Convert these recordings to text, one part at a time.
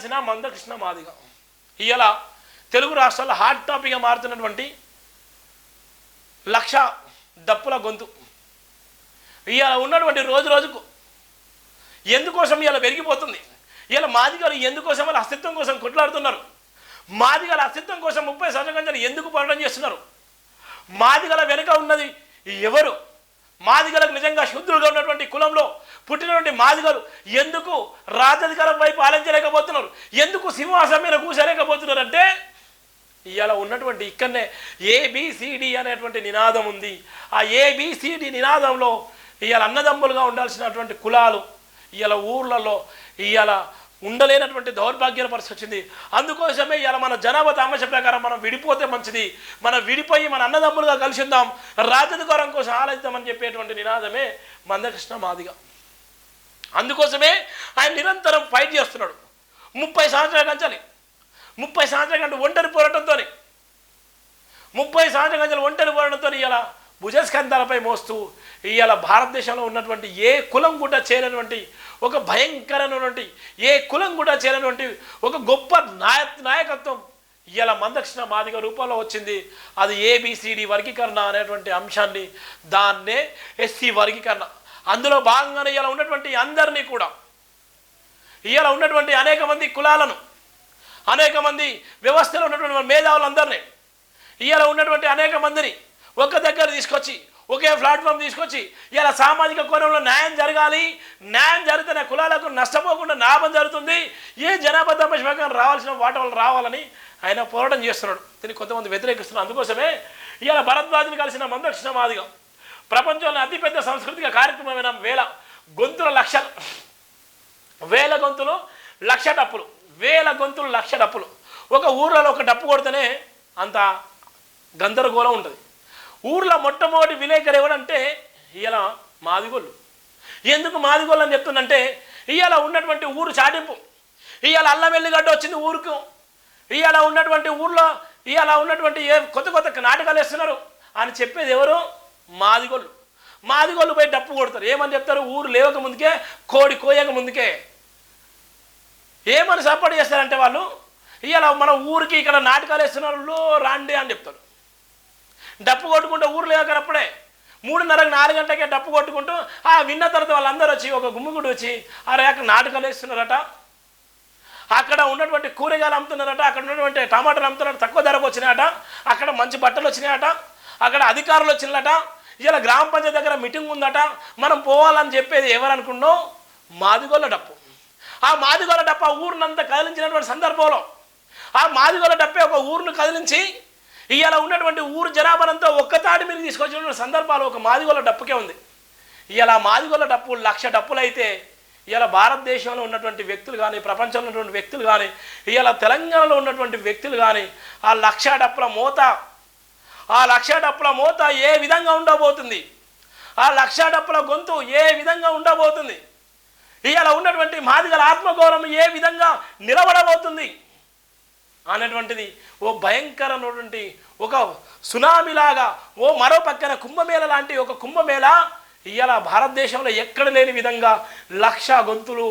కలిసిన మందకృష్ణ మాదిగ ఇవాళ తెలుగు రాష్ట్రాల్లో హాట్ టాపిక్గా మారుతున్నటువంటి లక్ష డప్పుల గొంతు ఇవాళ ఉన్నటువంటి రోజు రోజుకు ఎందుకోసం ఇవాళ పెరిగిపోతుంది. ఇవాళ మాదిగలు ఎందుకోసం వాళ్ళ అస్తిత్వం కోసం కొట్లాడుతున్నారు. మాదిగల అస్తిత్వం కోసం 30 సంవత్సరాల ఎందుకు పోరాటం చేస్తున్నారు. మాదిగల వెనుక ఉన్నది ఎవరు. మాదిగలకు నిజంగా శూద్రులుగా ఉన్నటువంటి కులంలో పుట్టినటువంటి మాదిగలు ఎందుకు రాజాధికారం వైపు ఆలోచించలేకపోతున్నారు, ఎందుకు సింహాసనం మీద కూర్చోలేకపోతున్నారు అంటే ఇవాళ ఉన్నటువంటి ఇక్కడనే ఏబిసిడి అనేటువంటి నినాదం ఉంది. ఆ ఏబిసిడి నినాదంలో ఇవాళ అన్నదమ్ములుగా ఉండాల్సినటువంటి కులాలు ఇవాళ ఊర్లలో ఇవాళ ఉండలేనటువంటి దౌర్భాగ్యాల పరిస్థితి వచ్చింది. అందుకోసమే ఇవాళ మన జనాభా తామస ప్రకారం మనం విడిపోతే మంచిది, మనం విడిపోయి మన అన్నదమ్ములుగా కలిసి ఉందాం, రాజధికారం కోసం ఆలోచిద్దామని చెప్పేటువంటి నినాదమే మందకృష్ణ మాదిగ. అందుకోసమే ఆయన నిరంతరం ఫైట్ చేస్తున్నాడు. 30 సంవత్సరాల కంచాలి 30 సంవత్సరాల కంటే ఒంటరి పోరాటంతో 30 సంవత్సరాల కంచాలి ఒంటరి పోరాటంతో ఇవాళ భుజస్కంధాలపై మోస్తూ ఇవాళ భారతదేశంలో ఉన్నటువంటి ఏ కులం కూడా చేరినటువంటి ఒక భయంకరమైనటువంటి ఏ కులం కూడా చేరినటువంటి ఒక గొప్ప నాయకత్వం ఇవాళ మందకృష్ణ మాదిగ రూపంలో వచ్చింది. అది ఏబిసిడి వర్గీకరణ అనేటువంటి అంశాన్ని, దాన్నే ఎస్సీ వర్గీకరణ. అందులో భాగంగానే ఇవాళ ఉన్నటువంటి అందరినీ కూడా ఇవాళ ఉన్నటువంటి అనేక మంది కులాలను, అనేక మంది వ్యవస్థలో ఉన్నటువంటి మేధావులందరినీ ఇవాళ ఉన్నటువంటి అనేక మందిని ఒక దగ్గర తీసుకొచ్చి ఒకే ప్లాట్ఫామ్ తీసుకొచ్చి ఇలా సామాజిక కోణంలో న్యాయం జరగాలి, న్యాయం జరిగితే కులాలకు నష్టపోకుండా లాభం జరుగుతుంది, ఏ జనాభా తామస రావాల్సిన వాటలు రావాలని ఆయన పోరాటం చేస్తున్నాడు. దీన్ని కొంతమంది వ్యతిరేకిస్తున్నారు. అందుకోసమే ఇవాళ భరద్వాజుని కలిసిన మందకృష్ణ మాదిగ ప్రపంచంలో అతిపెద్ద సాంస్కృతిక కార్యక్రమమైన వేల గొంతులు లక్ష డప్పులు, వేల గొంతులు లక్ష డప్పులు. ఒక ఊర్లలో ఒక డప్పు కొడితేనే అంత గందరగోళం ఉంటుంది. ఊర్లో మొట్టమొదటి విలేకరు ఎవడంటే ఇవాళ మాదిగోళ్ళు. ఎందుకు మాదిగోళ్ళు అని చెప్తుందంటే ఇవాళ ఉన్నటువంటి ఊరు చాటింపు. ఇవాళ అల్లం వెల్లిగడ్డ వచ్చింది ఊరుకు. ఇవాళ ఉన్నటువంటి ఊర్లో ఇవాళ ఉన్నటువంటి కొత్త నాటకాలు వేస్తున్నారు అని చెప్పేది ఎవరు? మాదిగోళ్ళు. మాదిగోళ్ళు పోయి డప్పు కొడతారు. ఏమని చెప్తారు? ఊరు లేవక ముందుకే, కోడి కోయక ముందుకే ఏమని సపోర్ట్ చేస్తారంటే వాళ్ళు ఇవాళ మన ఊరికి ఇక్కడ నాటకాలు వేస్తున్నారు రాండి అని చెప్తారు. డప్పు కొట్టుకుంటూ ఊరు లేకనప్పుడే 3:30 4 గంటలకే డప్పు కొట్టుకుంటూ విన్న తర్వాత వాళ్ళందరూ వచ్చి ఒక గుమ్ముగుడు వచ్చి అరే అక్కడ నాటకాలు వేస్తున్నారట, అక్కడ ఉన్నటువంటి కూరగాయలు అమ్ముతున్నారట, అక్కడ ఉన్నటువంటి టమాటాలు అమ్ముతున్నారట, తక్కువ ధరకు వచ్చినాయట, అక్కడ మంచి బట్టలు వచ్చినాయట, అక్కడ అధికారులు వచ్చినట, ఇలా గ్రామ పంచాయతీ దగ్గర మీటింగ్ ఉందట, మనం పోవాలని చెప్పేది ఎవరనుకున్నాం? మాదిగోళ్ళ డప్పు. ఆ మాదిగోళ్ళ డప్పు ఆ ఊరినంతా కదిలించినటువంటి సందర్భంలో ఆ మాదిగోళ్ళ డప్పే ఒక ఊరును కదిలించి ఇవాళ ఉన్నటువంటి ఊరు జనాభానంతా ఒక్కతాటి మీద తీసుకొచ్చినటువంటి సందర్భాలు ఒక మాదిగోళ్ళ డప్పుకే ఉంది. ఇవాళ మాదిగోళ్ళ డప్పు 1,00,000 డప్పులు అయితే ఇవాళ భారతదేశంలో ఉన్నటువంటి వ్యక్తులు కానీ, ప్రపంచంలో ఉన్నటువంటి వ్యక్తులు కానీ, ఇవాళ తెలంగాణలో ఉన్నటువంటి వ్యక్తులు కానీ ఆ 1,00,000 డప్పుల మోత ఏ విధంగా ఉండబోతుంది, ఆ 1,00,000 డప్పుల గొంతు ఏ విధంగా ఉండబోతుంది, ఇవాళ ఉన్నటువంటి మాదిగల ఆత్మగౌరవం ఏ విధంగా నిలబడబోతుంది అనేటువంటిది ఓ భయంకరమైనటువంటి ఒక సునామీలాగా ఓ మరో పక్కన కుంభమేళ లాంటి ఒక కుంభమేళ ఇవాళ భారతదేశంలో ఎక్కడ లేని విధంగా 1,00,000 గొంతులు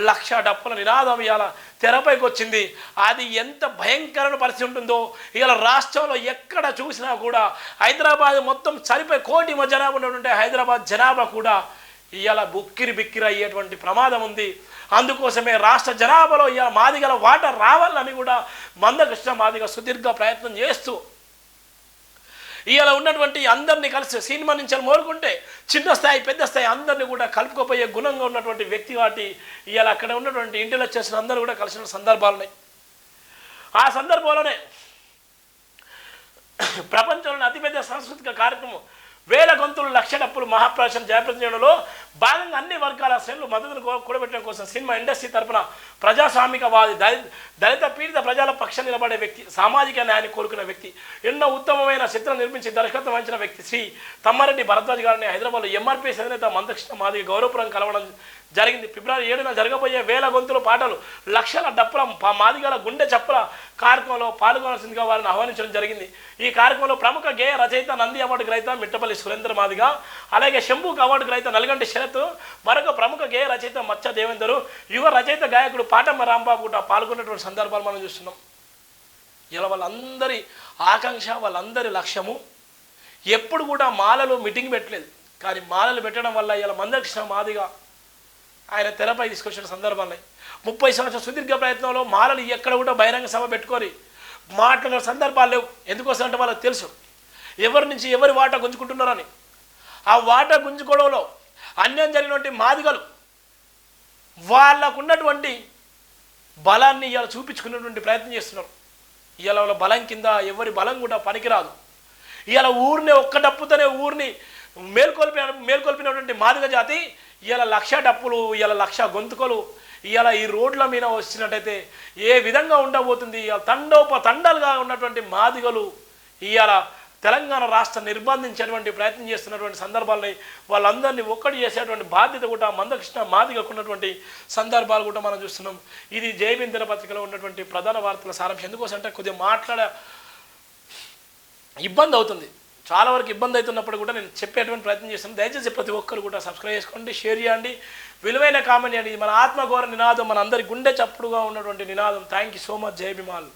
1,00,000 డప్పుల నినాదం ఇవాళ తెరపైకి వచ్చింది. అది ఎంత భయంకరమైన పరిస్థితి ఉంటుందో ఇవాళ రాష్ట్రంలో ఎక్కడ చూసినా కూడా హైదరాబాద్ మొత్తం సరిపోయి కోటి జనాభా ఉన్నటువంటి హైదరాబాద్ జనాభా కూడా ఇవాళ బిక్కిరి అయ్యేటువంటి ప్రమాదం ఉంది. అందుకోసమే రాష్ట్ర జనాభాలో ఇవాళ మాదిగల వాటా రావాలని కూడా మందకృష్ణ మాదిగ సుదీర్ఘ ప్రయత్నం చేస్తూ ఇవాళ ఉన్నటువంటి అందరినీ కలిసి సినిమా నుంచి మోరుకుంటే చిన్న స్థాయి పెద్ద స్థాయి అందరినీ కూడా కలుపుకోపోయే గుణంగా ఉన్నటువంటి వ్యక్తి కాబట్టి ఇవాళ అక్కడ ఉన్నటువంటి ఇంటెలిజెన్స్ అందరూ కూడా కలిసిన సందర్భాలు ఉన్నాయి. ఆ సందర్భంలోనే ప్రపంచంలోని అతిపెద్ద సాంస్కృతిక కార్యక్రమం వేల గొంతులు 1,00,000 డప్పులు మహాప్రదర్శన జయప్రదం చేయడంలో భాగంగా అన్ని వర్గాల శ్రేణులు మద్దతును కూడబెట్టడం కోసం సినిమా ఇండస్ట్రీ తరఫున ప్రజాస్వామికవాది దళిత పీడిత ప్రజల పక్షం నిలబడే వ్యక్తి, సామాజిక న్యాయాన్ని కోరుకున్న వ్యక్తి, ఎన్నో ఉత్తమమైన చిత్రం నిర్మించి దర్శకత్వం వహించిన వ్యక్తి శ్రీ తమ్మారెడ్డి భరద్వాజ్ గారిని హైదరాబాద్లో ఎంఆర్పీఎస్ అధినేత మందకృష్ణ మాదిగ గౌరవపురం కలవడం జరిగింది. ఫిబ్రవరి 7న జరగబోయే వేల గొంతుల పాటలు 1,00,000 డప్పుల మాదిగల గుండె చప్పుల కార్యక్రమంలో పాల్గొనాల్సిందిగా వారిని ఆహ్వానించడం జరిగింది. ఈ కార్యక్రమంలో ప్రముఖ గేయ రచయిత, నంది అవార్డు గ్రహీత మిట్టపల్లి సురేంద్ర మాదిగ మాదిగ, అలాగే శంభుకు అవార్డు గ్రహీత నల్గంటి శరత్, మరొక ప్రముఖ గేయ రచయిత మచ్చ దేవేందరు, యువ రచయిత గాయకుడు పాటమ్మ రాంబాబు కూడా పాల్గొన్నటువంటి సందర్భాలు మనం చూస్తున్నాం. ఇలా వాళ్ళందరి ఆకాంక్ష, వాళ్ళందరి లక్ష్యము ఎప్పుడు కూడా మాలలు మీటింగ్ పెట్టలేదు. కానీ మాలలు పెట్టడం వల్ల ఇలా మందకృష్ణ మాదిగ ఆయన తెరపై తీసుకొచ్చిన సందర్భాలు 30 సంవత్సరాల సుదీర్ఘ ప్రయత్నంలో మాలలు ఎక్కడ కూడా బహిరంగ సభ పెట్టుకొని మాట్లాడిన సందర్భాలు లేవు. ఎందుకోసం అంటే వాళ్ళకి తెలుసు ఎవరి నుంచి ఎవరి వాటా గుంజుకుంటున్నారని. ఆ వాటా గుంజుకోవడంలో అన్యాయం జరిగినటువంటి మాదిగలు వాళ్ళకున్నటువంటి బలాన్ని ఇలా చూపించుకునేటువంటి ప్రయత్నం చేస్తున్నారు. ఇలా వాళ్ళ బలం కింద ఎవరి బలం కూడా పనికిరాదు. ఇలా ఊరిని ఒక్క డప్పుతోనే ఊరిని మేల్కొల్పినటువంటి మాదిగ జాతి ఇలా 1,00,000 డప్పులు, ఇలా 1,00,000 గొంతుకలు ఇలా ఈ రోడ్ల మీద వచ్చినట్టయితే ఏ విధంగా ఉండబోతుంది. ఇలా తండాలుగా ఉన్నటువంటి మాదిగలు ఇవాళ తెలంగాణ రాష్ట్రం నిర్బంధించేటువంటి ప్రయత్నం చేస్తున్నటువంటి సందర్భాలని వాళ్ళందరినీ ఒక్కటి చేసేటువంటి బాధ్యత కూడా మందకృష్ణ మాదిగకు ఉన్నటువంటి సందర్భాలు కూడా మనం చూస్తున్నాం. ఇది జైభీమ్ దినపత్రికలో ఉన్నటువంటి ప్రధాన వార్తల సారాంశం. ఎందుకోసం అంటే కొద్దిగా ఇబ్బంది అవుతుంది, చాలా వరకు ఇబ్బంది అవుతున్నప్పుడు కూడా నేను చెప్పేటువంటి ప్రయత్నం చేస్తాను. దయచేసి ప్రతి ఒక్కరు కూడా సబ్స్క్రైబ్ చేసుకోండి, షేర్ చేయండి, విలువైన కామెంట్ చేయండి. మన ఆత్మగౌరవ నినాదం, మన అందరి గుండె చప్పుడుగా ఉన్నటువంటి నినాదం. Thank you so much. జై భీమ్ ఆల్.